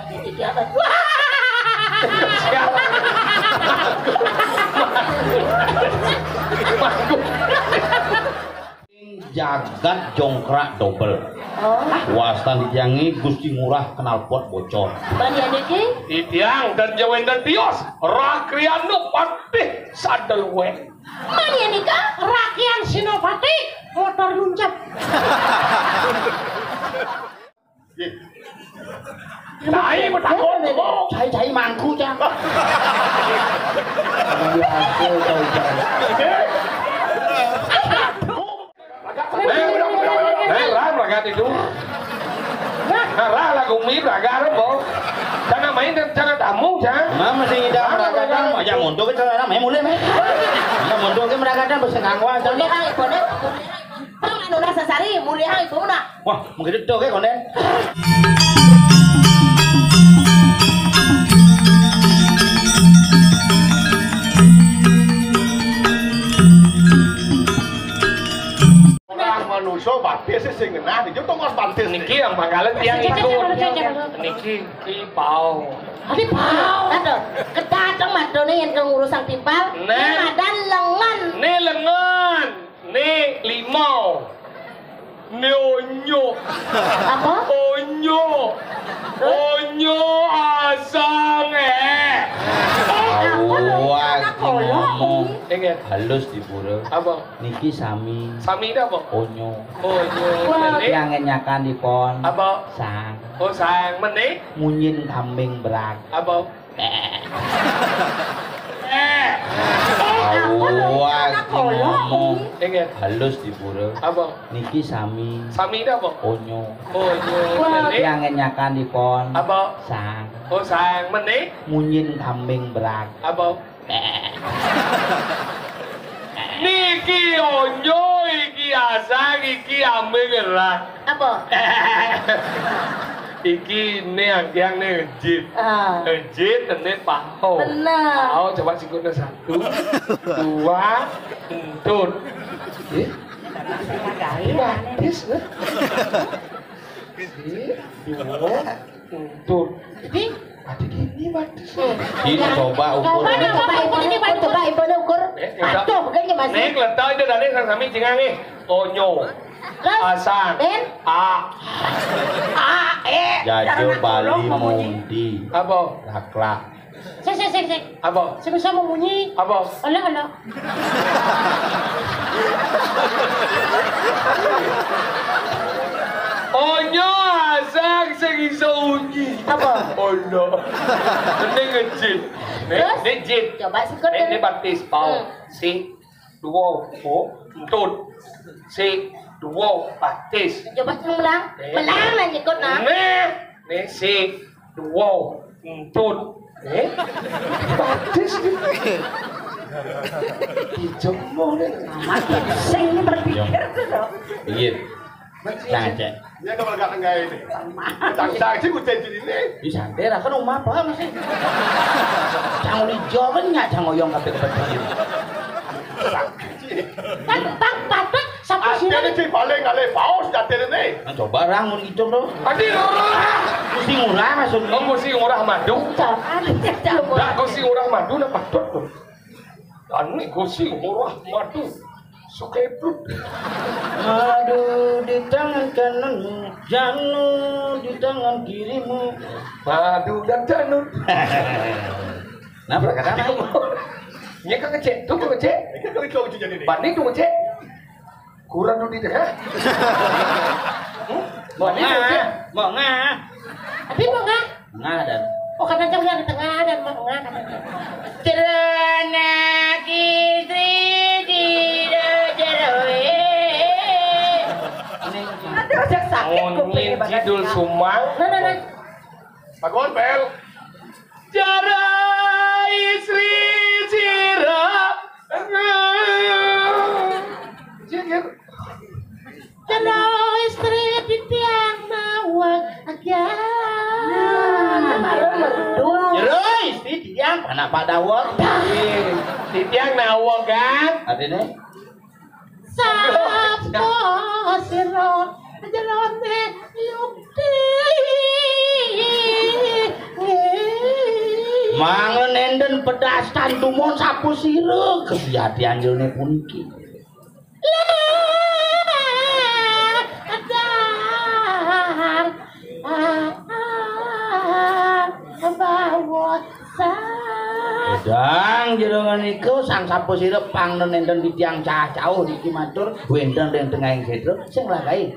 Di atas. Jagat jongkrak double. Oh. Wastan dijangi Gusti Ngurah kenal pot bocor. Banyak iki? Titiang dan jawen dan tios Rakriano patih sadel we. Mani nika rakyat Sinopati motor luncap. Cai takon kok. Cai mangku cang. Rah ragat itu. Rah lagu mi ragat mo. Jangan main jangan tamu jangan. Nah masih ngidam ragadang aja mundur ke sana main mulai main. Nah mundur ke ragadang bisa ngangwa cang. Boleh ai boleh. Tang anu rasa sari mulih ai puna. Wah mungkin itu ke konden. Manusia batis sih ngenah, dia tuh nggak batis. Niki yang bakalan tiang ikut. Niki pipau. Adi pau. Aduh, kedatang madone yang kengurusan timpal. Dan lengan. Ni lengan. Ni limau. Ni onyo. Apa? Onyo. Onyo asang ngomong Ingat. halus di pura. Apa? Niki sami. Sami itu apa? Onyo. Onyo. Yang ngenyakan di pon. Apa? Sang. Oh sang menik. Munyin kambing berak. Apa? Ngomong Ingat. halus di pura. Apa? Niki sami. Sami itu apa? Onyo. Onyo. Menik. Yang ngenyakan di pon. Apa? Sang. Oh sang menik. Munyin kambing berak. Apa? Niki onyo iki asang iki ame gerak. Apa? Iki ne yang ne jit. Ah. Jit dan ne pao. Benar. Pao coba sikutnya 1, 2, entut. Batis lah. 2, entut. Jadi Adik ini batis. Ini coba ukur. coba ibu ukur. Aduh, begini Mas. Nek letak itu dari sang sami jingang ni. Onyo. Asang. Ben. A. Jajo Bali Mundi. Apa? Laklak. Sik. Apa? Sama-sama bunyi. Apa? Alah. Onyo asang segi sunyi. Apa? Ono. Ini ngejit. Terus? Ini jit. Coba sikut. Ini batis pau. Si, 2, entut. Si, 2, batis. Coba ulang. Belang lah nyikut nah. Nih si, 2, entut. Batis ni. Dijemur ni. Sing berpikir tu dong. Iya. Jangan cek. Dia kan agak enggak ini. Cang sih gue jadi ini. Di santai lah kan rumah apa masih. Jangan dijawab kan nggak jangan ngoyong kape kebetulan. Bang, patut sampai sini. Ada sih paling nggak paus jatuh ini. Coba rangun itu loh. Adik orang. Mesti murah maksudnya. Kamu mesti ngurah madu. Jangan. Dah kau si ngurah madu dah patut tu. Dan ni kau si ngurah madu. Sukeplut. Madu di tangan kananmu, janur di tangan kirimu. Madu dan janur. Nah, perkataan naik. Ini kan ngecek, tu kan ngecek. Ini kan kau jadi ini. Banding tu ngecek. Kurang tu di tengah. Mau ngah, mau ngah. Tapi mau nggak? Ngah dan. Oh kata yang di tengah dan mau nggak katanya. Terana kisi tidak jeroe. Aduh, jak sakit kuping. Ngomongin judul Sumang. Nah. Bagon bel. Jara istri sirah. Jana istri di tiang mawang agar. Jeroi, istri tiang anak Pak Dawon. Di tiang nawa kan? Artinya? Sapo siro jerone yukti. Mangen enden pedas tantumon sapu sirek kesejatian jone puniki. Dang jero niku sang sapu sirep pangnen enten di tiang cacauh niki matur wenten ing tengahing sedro sing lagae.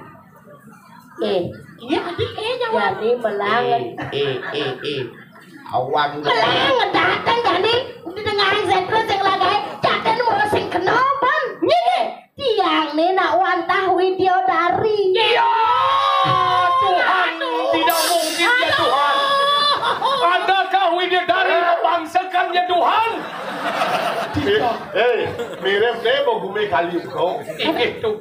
Iya adik jadi melangen. Awang Melangen datang jadi di tengahing sedro sing lagae caten mula sing kenopan. Tiang nih nak wantah Widyodari. Iya. Tuhan, tidak mungkin ya Tuhan. Adakah Widyodari membangsakannya Tuhan? Mirip deh mau gue kali kau. Itu.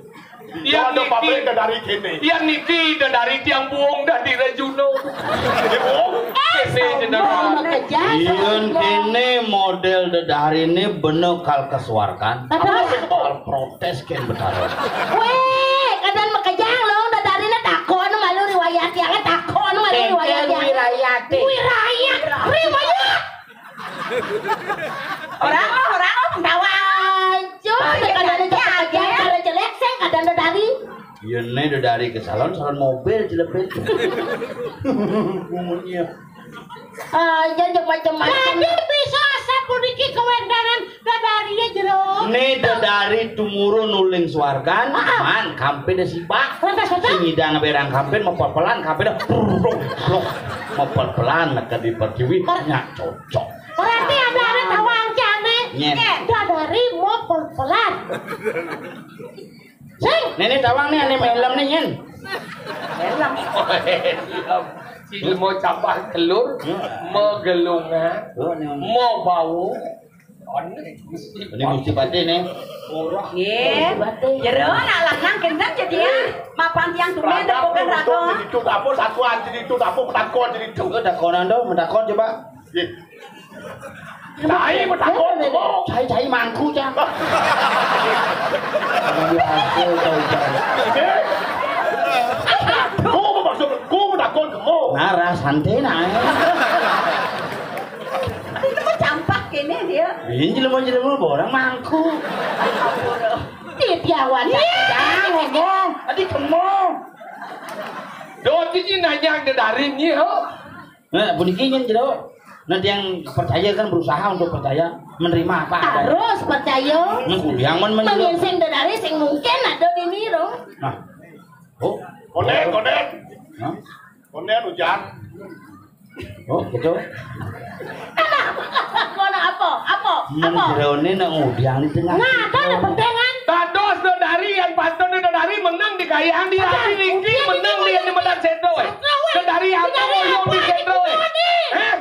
Yang ada pabrik dari kene. Yang niki dari tiang buong dari Rajuno. Buong. Kene jenderal. Iyon kene model dedari ini bener kal kesuarkan. Kal protes ken betara. Weh, kadang makajang lo dadari na takon malu riwayat yang takon malu riwayat yang wirayat riwayat. Orang tawang kadang ada kalau jelek sing kadang dadari. Iyon ne dedari ke salon mobil jelepet. Ngomongnya. Jangan macam-macam. Jadi bisa sapu niki kewendangan dadarinya jero. Ne dedari tumurun nuling suargan, man kampe de sibak. Sing idang berang kampe mau pelan kampe dah. Mau pelan nak di pertiwi nya cocok. Berarti ada tawang jane. Dadari mau pelan. Sing. Nenek tawang nih ane melem nih nyen. Elam. Si mau cabah telur, mau gelungan, mau bau. Ini mesti pati nih. Jero nak lanang kendang jadi ya. Mapan tiang tumen depokan rago. Jadi itu dapur satuan, jadi itu dapur petakon, jadi itu. Coba dakonan dong, mendakon coba. Cai petakon, Cai mangku cah. Kau maksud kau petakon kamu? Nara santai nah. Itu mah campak kene dia. Ini jelema borang mangku. Titiawan jangan ngomong. Adik kemong. Doti ini nanya dari ini, Nah, buniki nyen jero. Nanti yang percaya kan berusaha untuk percaya menerima apa adanya. Harus percaya. Yang Mungkin sing dadari sing mungkin ada di niro. Nah. Oh, Konen. Hah? Konen hujan. Oh, gitu. Kono apa? Menjerone nang udiang di tengah. Nah, ada pentingan. Tados dari yang pantun dari menang di kayaan di hati ringki menang di yang di medan sedo. Dari apa yang di sedo?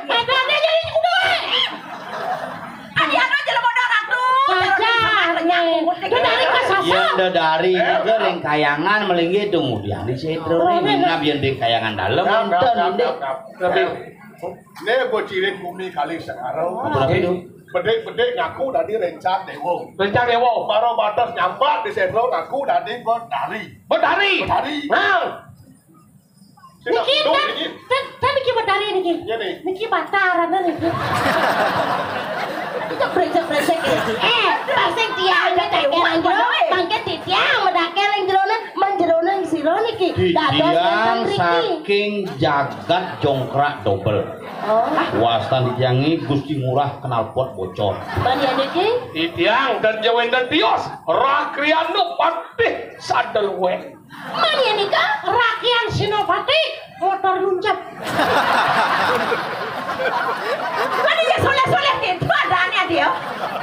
Ada jadi kudu. Adiana jelo modal aku. Dadari kasasa. Yang dari juga ring kayangan melinggi itu udiang di sedro ngap yang di kayangan dalam enten Tapi Ini gue cilik bumi kali sekarang. apa itu? Bedek ngaku dari rencang dewo. rencang dewo. Baru batas nyampak di sedro ngaku dari Bedari. Nah. Niki niki badari niki. Iya nih. Niki bataran niki. Itu brengsek. Pasing tiang ketekelan jero, mangke tiang medakeleng jerone menjerone sira niki. Tiang saking jagat jongkrak double. Wastan ditiangi Gusti Ngurah knalpot bocor. Banian niki? Itiang dan jawen dan tios. Rakriano patih sadel we. Mania nika rakyat Sinopati motor luncap. Mana dia soleh-soleh gitu adanya dia.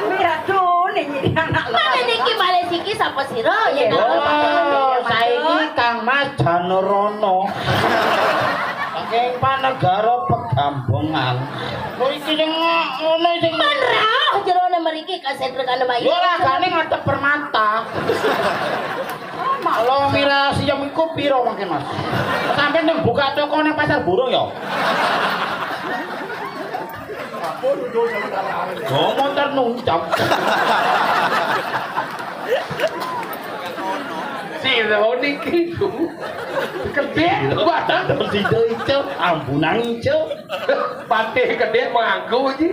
Mira tuh nih anak. Mana niki balik siki sapa sira ya Oh, saiki Kang Mas Janorono. Saking Panegara Pegambengan. Kok iki sing ngono sing Manrah jerone mriki kasendrekane bayi. yo lagane ngadep permata. Kalau mira siam iku piro mungkin Mas? Sampai ning buka toko ning pasar burung ya. Aku duduk sama darah. Oh, motor nungcap. Siro niki tuh. Gede banget. Terus itu ampunan itu. Pate gede mangku aja.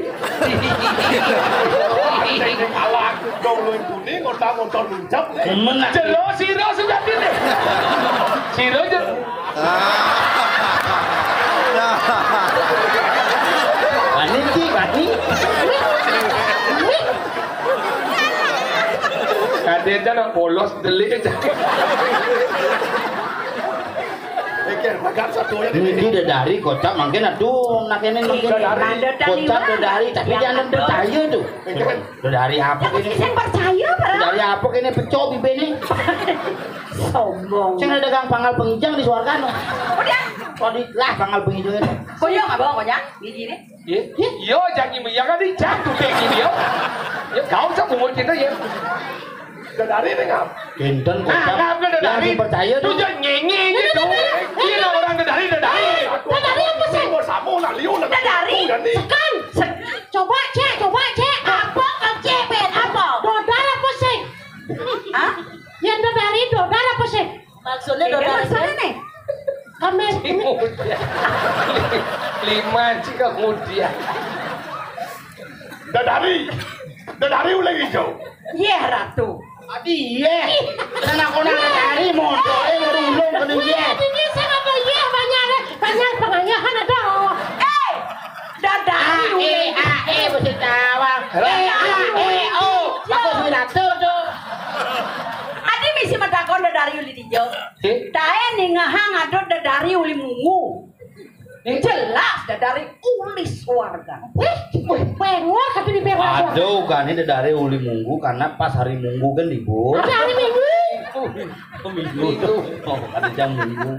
Kawan dong lu kuning ngontor luncap. Jelo Siro sudah ini. Siro Wani. Kadang jangan polos delik aja. Agak satu ya. Ini udah dari kocak mungkin aduh nak ini kocak udah dari tapi jangan percaya tuh. Udah dari apa ini? Saya percaya Dari apa ini pecok bibe ini? sombong. Saya dagang panggal pengijang di suarkan. Udah. Lah panggal pengijang itu. Koyo nggak bawa koyak? Biji nih. Yo jangan menjaga di jatuh kayak gini yo. Yo kau sama umur kita ya. Dari dengan Kinten kocak. Yang dipercaya tuh. Tuh jangan nyenyi gitu. Gila orang dari. Dari apa sih? Samu nak liu nak. Dari. Sekan. Coba cek. Apa kau cek ben apa? Dodar apa sih? Hah? Yang dari dodar apa sih? Maksudnya dodar Sana nih. kami. Lima sih kemudian. Dari ulang hijau. Iya ratu. Iya. Anak dari motor ngurulung ke dia. Ini saya apa ya banyak pengayahan ada. Dadari. Mesti tawang. Aku sudah tuh. Adi misi madakon dadari uli dijo. Dae nih ngahang adot dadari uli mungu. Jelas dadari uli warga. Pengor tapi di pengor. Aduh kan ini dari uli minggu karena pas hari minggu kan libur. Ada hari minggu. Minggu itu. Oh ada jam minggu.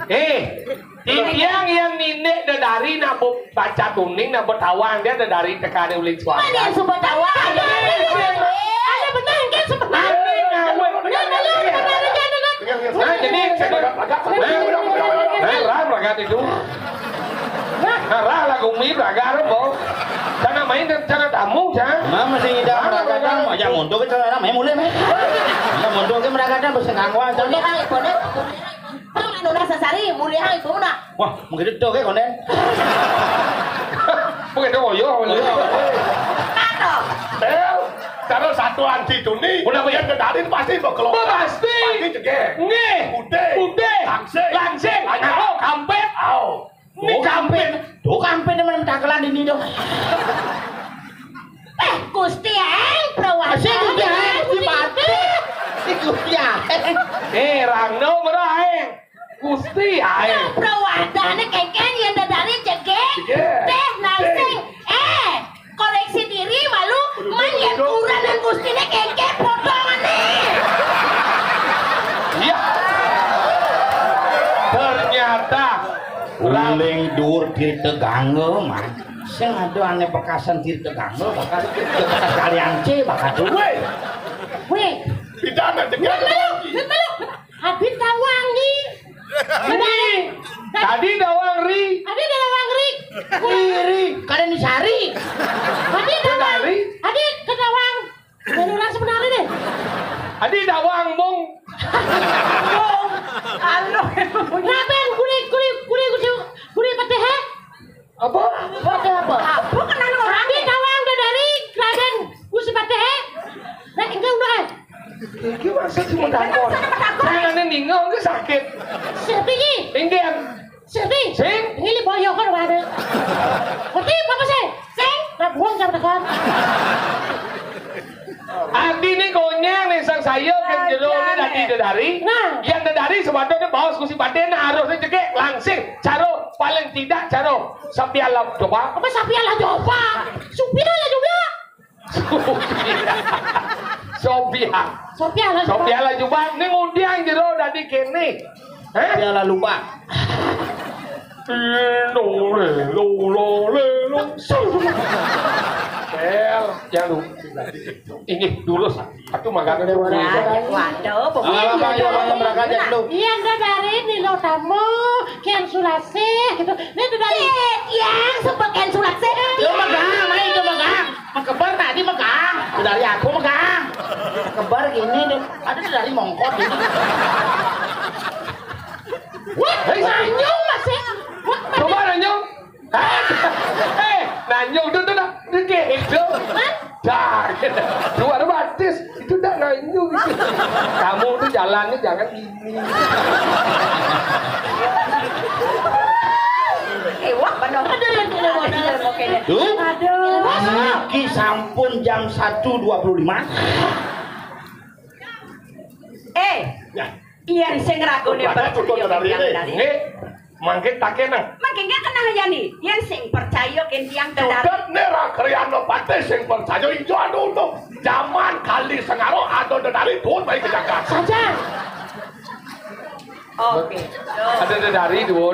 Yang nine dari nabo baca tuning nabo tawang dia dari tekan uling suara. Mana yang sebut tawa? Ada benar kan sebenarnya. Jadi ragat itu. Lah lagu mi ragat bo. Jangan main jangan tamu jangan. Mama masih ngidam meragadan aja mundur ke sana main mulai main. Ya mundur ke meragadan bisa ngangwa Jadi hai konen. Anu rasa sari mulia hai itu na. Wah mungkin itu ke konen. Bukan itu yo. Kado. Kalau satu anti tuni, Udah, yang kedarin pasti berkelompok. Pasti. Pasti cegah. Nge. Udah. Langsing. Ayo kampet. Ini kampet. Tuh kampen teman cakalan ini dong. Gusti Aeng perawat. Gusti Aeng di mati. Gusti Aeng. Rangno meraeng. Gusti Aeng. Perawatane keken yang dari cegek. Teh langsing. Koleksi diri malu manyen kuranan Gustine keke potongane. Iya. Ternyata Uling dur diri tegangge man. Sing ado ane bekasan diri tegangge bakal bekas kalian C bakal tuh. Weh, Pidana cegah. malu. Habis tawangi. tadi dawang ri. Adi dawang ri. Wiri, kalian disari. Adi dawang. Dari. Adi kedawang. Menurut sebenarnya deh. Adi dawang mong. Halo. Ngapain guli pete he? Apa? Pete apa? Apa kenal orang? Adi dawang dari Kladen gusi pete he. Nah, enggak udah. Iki maksud cuma dakon. Jangan ninggal ke sakit. Sepi. Ingin. Sepi. Sing. Ini boyo kan ada. Ngerti apa sih? Sing. Nah, buang sama tekan. Adi nih konyang nih sang saya kan jero nih tadi dari. Nah. Yang dari sebetulnya bawas kusi paten harusnya cekek langsing. Caro paling tidak caro sapialah coba. Apa sapi lah coba? Supir lah juga. Sopia lah coba. Nih ngundiang jero tadi kene. Dia lalu lupa. Jangan lu. Ini dulu. Aku makan dulu. Waduh, Iya, udah dari ini lo tamu, kian sulase gitu. Ini udah dari yang sebagian sulase. Yo megang, main itu megang. Kebar tadi megang. Dari aku megang. Kebar gini deh. Ada dari mongkot ini. Hei, Nanyong masih. coba nanyong. Nanyong itu dah gitu. Dah, luar batis itu dah nanyong itu. Kamu tuh jalannya jangan ini. Wah, benar. Duh, Aduh. niki sampun jam 1.25. Ya. Iya sing ragone percaya dari. Mangke tak kenang. Makin gak kena ya nih, yang sing percaya kan tiang dadari. Sudah nera kriano pate sing percaya ijo anu untuk zaman kali sengaro ado dari tuh baik kejaga. Saja. Oke. Ada dari dua.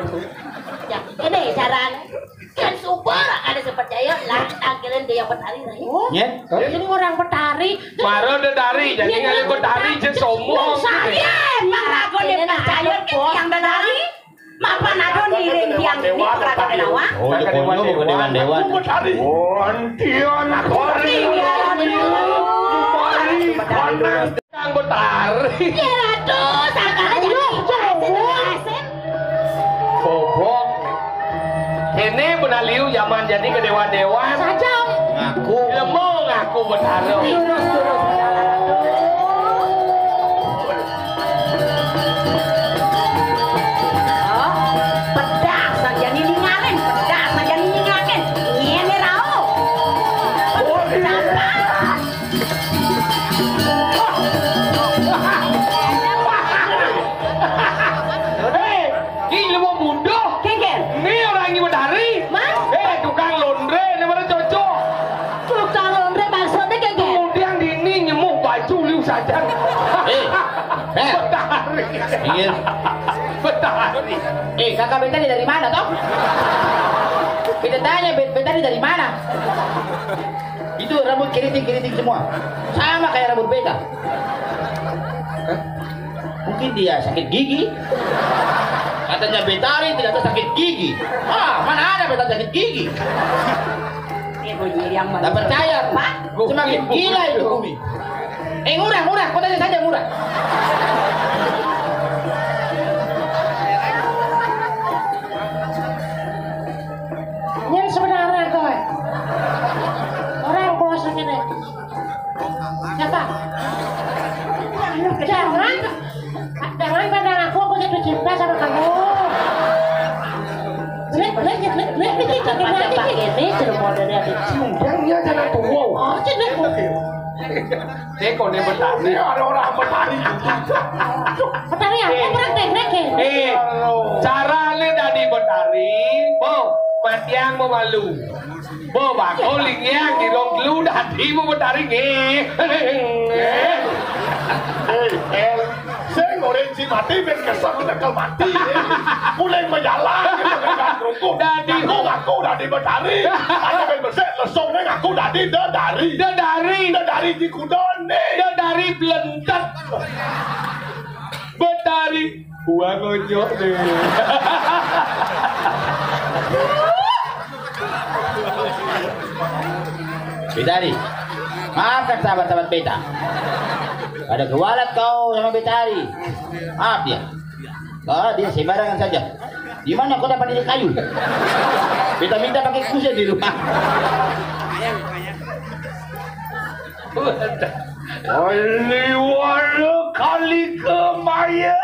Ya, ini jaran. Kan super ada sepercaya lah akhirnya dia yang bertari lah. Ya. Ini orang bertari. Maro dari, jadi ngalih bertari je sombong. Saya emang ragone percaya kan tiang dadari. Mapa nado niring tiang di ragone nawa. Oh, dewan dewan. Hari. Ontion kori. Kang bertari. Ya aduh, sakala jadi asen. Bobok. Ini benaliu zaman jadi ke dewan-dewan. Saja. Ngaku. Lemong ngaku bertari. Pedas saja nih ngalen, pedas saja nih ngaken. Ngene rao. Ini mau bodoh. Kengken. Ini orang yang bertari. Tukang laundry ini mana cocok. Tukang laundry maksudnya kayak gitu. Kemudian ini nyemuk baju liu saja. Bertari. Ingin. Bertari. Kakak Betari dari mana toh? Kita tanya Betari dari mana? Itu rambut keriting semua. Sama kayak rambut beta. Mungkin dia sakit gigi. Katanya Betari tidak ada sakit gigi. Mana ada Betari sakit gigi? Ibu diri yang Tak percaya. Pak. Semakin gila itu bumi. Murah, kau tanya saja murah. Yang sebenarnya kau. Orang kuasa kene. Siapa? Jangan pandang aku jatuh cinta sama kamu. Yang jangan tua. Kau ni bertari. Ini ada orang bertari. Petani apa orang teknik Caranya dari bertari. Matiang memalu. Bakau lingyang di rong lu dadi mau bertari Saya ngoreng si mati ben kesal menekal mati. Mulai menjalan rungkut. Ngaku dadi bertari. Ada ben bersih lesongnya ngaku dadi dari di kudone. Dari belentet. Bertari. Buang ojok deh. Betari. Maafkan sahabat-sahabat beta. Ada kewalat kau sama Betari. Maaf dia. Dia sembarangan saja. Di mana kau dapat ini kayu? Beta minta pakai kusen di rumah. Aliwala kali kemaya.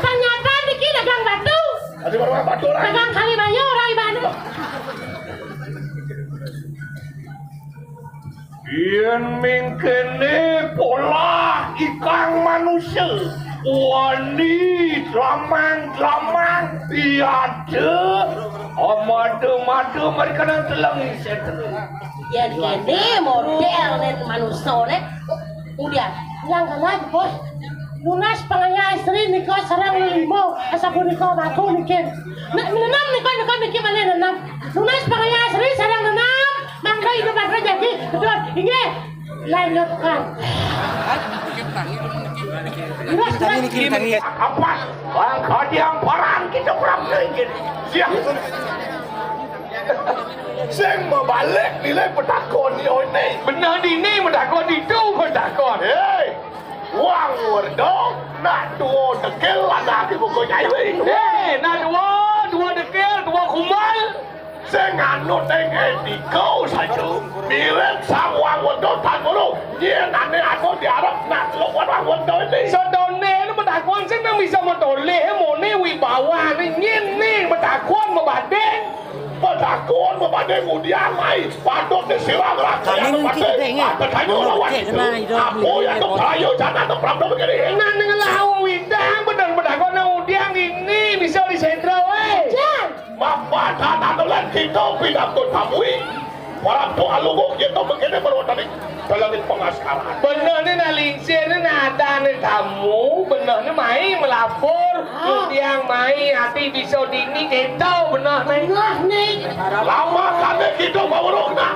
Ternyata Diki dagang batu. Ada orang batu orang. Dagang kali bayu orang Ibanu. Yen mingkene pola ikan manusia. Wani lamang tiada. Madu mereka nang telangi setelah. Ya gini model nih manusia nih. Kemudian yang lagi bos. Lunas pengaya istri niko sarang limbo asapun niko baku nikin. Menenam niko nikin mana nenam. Lunas pengaya istri sarang nenam. Mangga itu mangga jadi betul. Ini lanjutkan. Apa? Bangka diamparan kita kurang sedikit. Siap. Sing membalik nilai pedakon ini. Benar di ni medakon itu medakon. Hei, wang werdong nak dua dekil anak ibu kau nyai. Nak dua dekil, dua kumal. Sing anut ing etiko saja. Mirip sang wang werdong tan ngono. Yen ane aku diarep nak teluk wang werdong ini. Sodone lu medakon sing nang bisa motole mone wibawa ni nyin ni medakon membanding. Pedakon membanding udian mai. Patut disiram rasa yang membanding. Tertanya lawan itu. Apa yang tertayo jangan terperap begini. Nang ngelawan widang bener medakon nang udiang ini bisa disentral weh. Bapak dan anulan kita pindah ke Tamui. Para doa lugu kita begini berwatani dalam pengaskaran. Bener ni nak lingsir ni nak ada ni kamu. Bener ni mai melapor. Udiang mai hati bisa dini kita bener ni. Nah nih. Lama kami kita bawa nak.